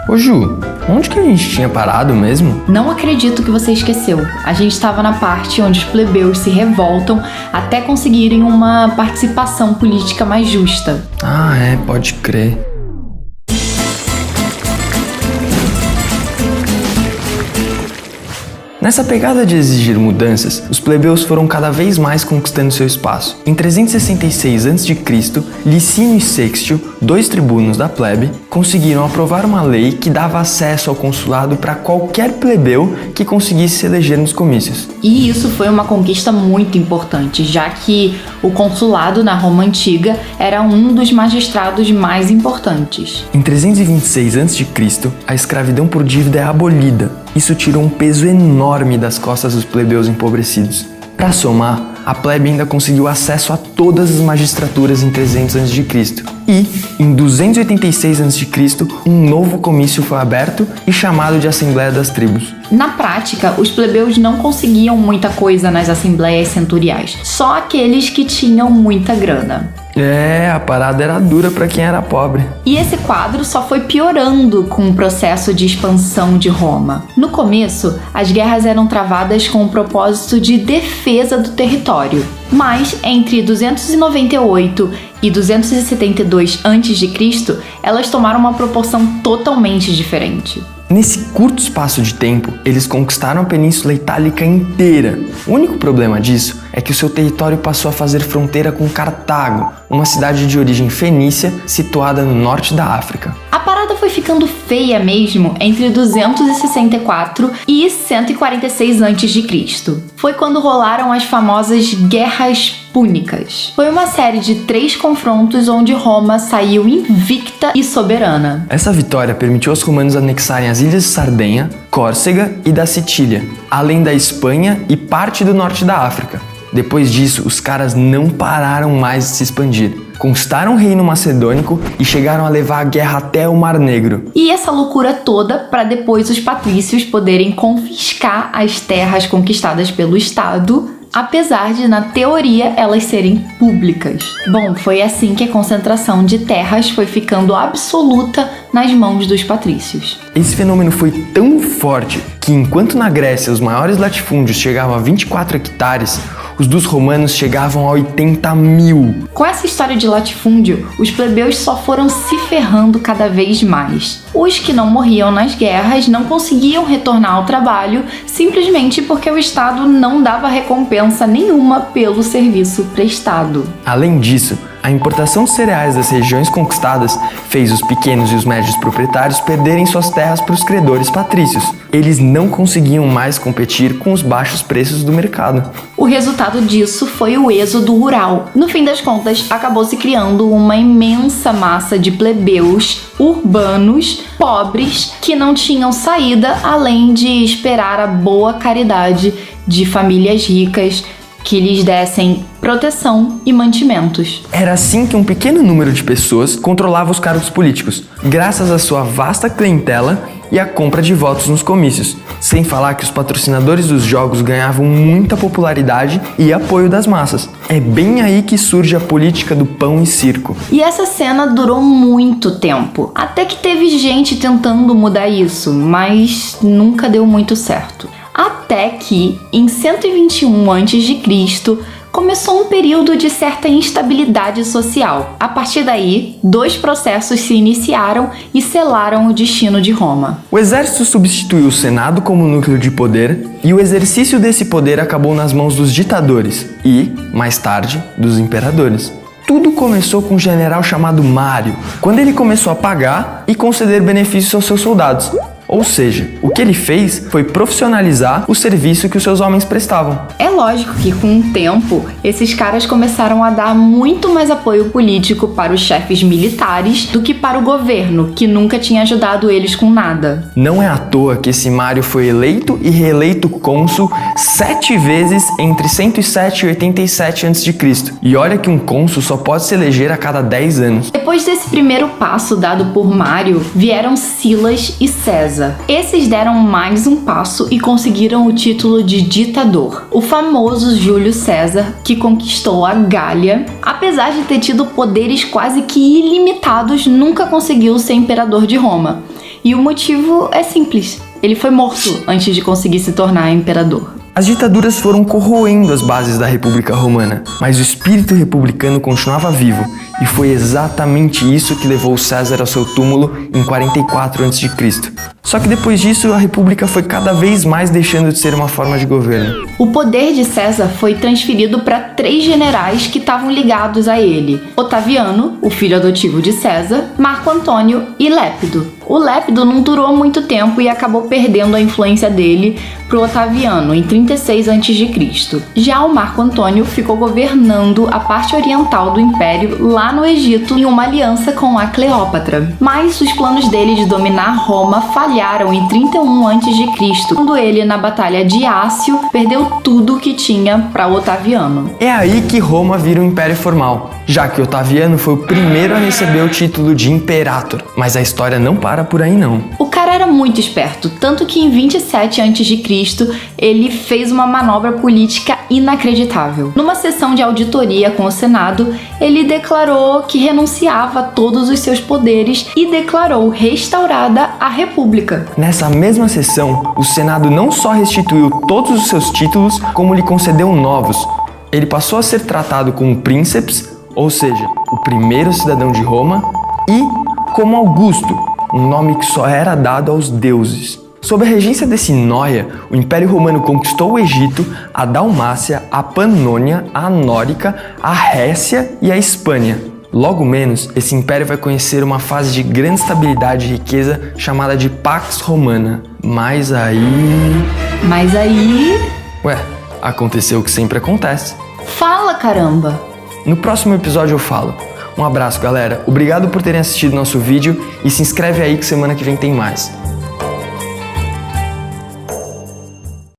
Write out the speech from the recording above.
Ô Ju, onde que a gente tinha parado mesmo? Não acredito que você esqueceu. A gente estava na parte onde os plebeus se revoltam até conseguirem uma participação política mais justa. Ah, pode crer. Nessa pegada de exigir mudanças, os plebeus foram cada vez mais conquistando seu espaço. Em 366 a.C., Licínio e Sextio, 2 tribunos da plebe, conseguiram aprovar uma lei que dava acesso ao consulado para qualquer plebeu que conseguisse se eleger nos comícios. E isso foi uma conquista muito importante, já que o consulado na Roma Antiga era um dos magistrados mais importantes. Em 326 a.C., a escravidão por dívida é abolida. Isso tirou um peso enorme das costas dos plebeus empobrecidos. Para somar, a plebe ainda conseguiu acesso a todas as magistraturas em 300 a.C. E, em 286 a.C., um novo comício foi aberto e chamado de Assembleia das Tribos. Na prática, os plebeus não conseguiam muita coisa nas assembleias centuriais, só aqueles que tinham muita grana. A parada era dura para quem era pobre. E esse quadro só foi piorando com o processo de expansão de Roma. No começo, as guerras eram travadas com o propósito de defesa do território. Mas, entre 298 e 272 a.C., elas tomaram uma proporção totalmente diferente. Nesse curto espaço de tempo, eles conquistaram a Península Itálica inteira. O único problema disso é que o seu território passou a fazer fronteira com Cartago, uma cidade de origem fenícia situada no norte da África. A parada foi ficando feia mesmo entre 264 e 146 a.C. Foi quando rolaram as famosas Guerras Púnicas. Foi uma série de 3 confrontos onde Roma saiu invicta e soberana. Essa vitória permitiu aos romanos anexarem as ilhas de Sardenha, Córcega e da Sicília, além da Espanha e parte do norte da África. Depois disso, os caras não pararam mais de se expandir. Conquistaram o reino macedônico e chegaram a levar a guerra até o Mar Negro. E essa loucura toda para depois os patrícios poderem confiscar as terras conquistadas pelo Estado, apesar de, na teoria, elas serem públicas. Bom, foi assim que a concentração de terras foi ficando absoluta nas mãos dos patrícios. Esse fenômeno foi tão forte que, enquanto na Grécia os maiores latifúndios chegavam a 24 hectares, os dos romanos chegavam a 80.000. Com essa história de latifúndio, os plebeus só foram se ferrando cada vez mais. Os que não morriam nas guerras não conseguiam retornar ao trabalho simplesmente porque o Estado não dava recompensa nenhuma pelo serviço prestado. Além disso, a importação de cereais das regiões conquistadas fez os pequenos e os médios proprietários perderem suas terras para os credores patrícios. Eles não conseguiam mais competir com os baixos preços do mercado. O resultado disso foi o êxodo rural. No fim das contas, acabou se criando uma imensa massa de plebeus urbanos, pobres, que não tinham saída além de esperar a boa caridade de famílias ricas que lhes dessem proteção e mantimentos. Era assim que um pequeno número de pessoas controlava os cargos políticos, graças à sua vasta clientela e à compra de votos nos comícios. Sem falar que os patrocinadores dos jogos ganhavam muita popularidade e apoio das massas. É bem aí que surge a política do pão e circo. E essa cena durou muito tempo, até que teve gente tentando mudar isso, mas nunca deu muito certo. Até que, em 121 a.C., começou um período de certa instabilidade social. A partir daí, 2 processos se iniciaram e selaram o destino de Roma. O exército substituiu o Senado como núcleo de poder e o exercício desse poder acabou nas mãos dos ditadores e, mais tarde, dos imperadores. Tudo começou com um general chamado Mário, quando ele começou a pagar e conceder benefícios aos seus soldados. Ou seja, o que ele fez foi profissionalizar o serviço que os seus homens prestavam. É lógico que, com o tempo, esses caras começaram a dar muito mais apoio político para os chefes militares do que para o governo, que nunca tinha ajudado eles com nada. Não é à toa que esse Mário foi eleito e reeleito cônsul 7 vezes entre 107 e 87 a.C. E olha que um cônsul só pode se eleger a cada 10 anos. Depois desse primeiro passo dado por Mário, vieram Silas e César. Esses deram mais um passo e conseguiram o título de ditador. O famoso Júlio César, que conquistou a Gália, apesar de ter tido poderes quase que ilimitados, nunca conseguiu ser imperador de Roma. E o motivo é simples: ele foi morto antes de conseguir se tornar imperador. As ditaduras foram corroendo as bases da República Romana, mas o espírito republicano continuava vivo, e foi exatamente isso que levou César ao seu túmulo em 44 a.C. Só que depois disso, a República foi cada vez mais deixando de ser uma forma de governo. O poder de César foi transferido para 3 generais que estavam ligados a ele: Otaviano, o filho adotivo de César, Marco Antônio e Lépido. O Lépido não durou muito tempo e acabou perdendo a influência dele pro Otaviano em 36 a.C. Já o Marco Antônio ficou governando a parte oriental do império lá no Egito em uma aliança com a Cleópatra. Mas os planos dele de dominar Roma falharam em 31 a.C., quando ele, na Batalha de Ácio, perdeu tudo que tinha para Otaviano. É aí que Roma vira um império formal, já que Otaviano foi o primeiro a receber o título de Imperator. Mas a história não para por aí não. O cara era muito esperto, tanto que em 27 a.C. ele fez uma manobra política inacreditável. Numa sessão de auditoria com o Senado, ele declarou que renunciava a todos os seus poderes e declarou restaurada a República. Nessa mesma sessão, o Senado não só restituiu todos os seus títulos, como lhe concedeu novos. Ele passou a ser tratado como príncipes, ou seja, o primeiro cidadão de Roma, e como Augusto, um nome que só era dado aos deuses. Sob a regência desse nóia, o Império Romano conquistou o Egito, a Dalmácia, a Panônia, a Nórica, a Récia e a Espanha. Logo menos, esse império vai conhecer uma fase de grande estabilidade e riqueza chamada de Pax Romana. Mas aí... Ué, aconteceu o que sempre acontece. Fala, caramba! No próximo episódio eu falo. Um abraço, galera. Obrigado por terem assistido nosso vídeo e se inscreve aí que semana que vem tem mais.